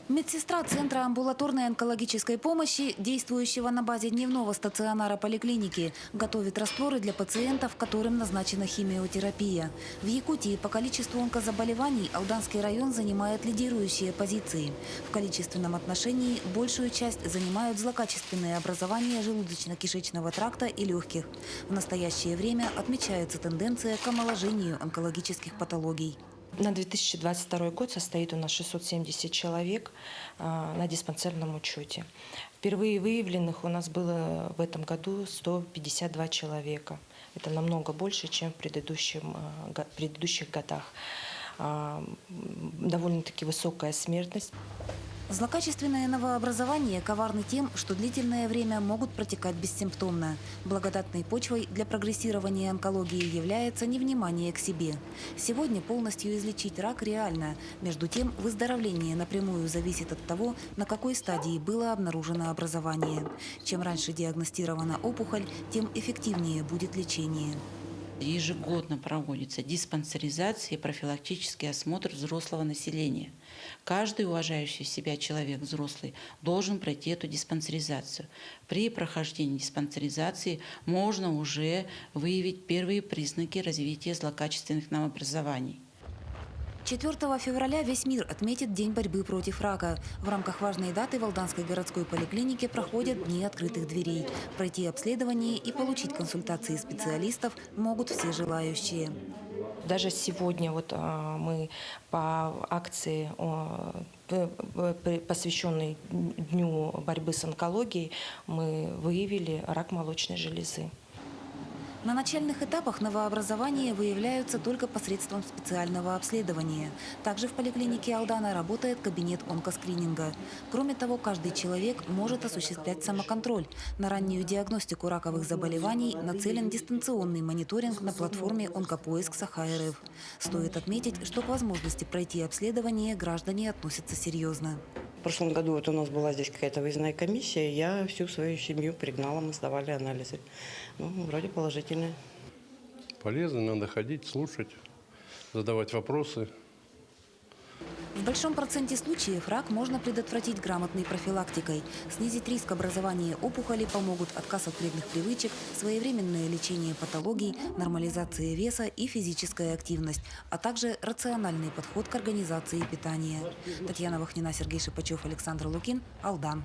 Медсестра Центра амбулаторной онкологической помощи, действующего на базе дневного стационара поликлиники, готовит растворы для пациентов, которым назначена химиотерапия. В Якутии по количеству онкозаболеваний Алданский район занимает лидирующие позиции. В количественном отношении большую часть занимают злокачественные образования желудочно-кишечного тракта и легких. В настоящее время отмечается тенденция к омоложению онкологических патологий. На 2022 год состоит у нас 670 человек на диспансерном учете. Впервые выявленных у нас было в этом году 152 человека. Это намного больше, чем в предыдущих годах. Довольно-таки высокая смертность. Злокачественные новообразования коварны тем, что длительное время могут протекать бессимптомно. Благодатной почвой для прогрессирования онкологии является невнимание к себе. Сегодня полностью излечить рак реально. Между тем, выздоровление напрямую зависит от того, на какой стадии было обнаружено образование. Чем раньше диагностирована опухоль, тем эффективнее будет лечение. Ежегодно проводится диспансеризация и профилактический осмотр взрослого населения. Каждый уважающий себя человек взрослый должен пройти эту диспансеризацию. При прохождении диспансеризации можно уже выявить первые признаки развития злокачественных новообразований. 4 февраля весь мир отметит День борьбы против рака. В рамках важной даты в Алданской городской поликлинике проходят Дни открытых дверей. Пройти обследование и получить консультации специалистов могут все желающие. Даже сегодня мы по акции, посвященной Дню борьбы с онкологией, мы выявили рак молочной железы. На начальных этапах новообразования выявляются только посредством специального обследования. Также в поликлинике Алдана работает кабинет онкоскрининга. Кроме того, каждый человек может осуществлять самоконтроль. На раннюю диагностику раковых заболеваний нацелен дистанционный мониторинг на платформе «Онкопоиск Саха-РФ». Стоит отметить, что к возможности пройти обследование граждане относятся серьезно. В прошлом году у нас была здесь какая-то выездная комиссия, я всю свою семью пригнала, мы сдавали анализы. Вроде положительные. Полезно, надо ходить, слушать, задавать вопросы. В большом проценте случаев рак можно предотвратить грамотной профилактикой. Снизить риск образования опухоли помогут отказ от вредных привычек, своевременное лечение патологий, нормализация веса и физическая активность, а также рациональный подход к организации питания. Татьяна Вахнина, Сергей Шипачев, Александр Лукин, Алдан.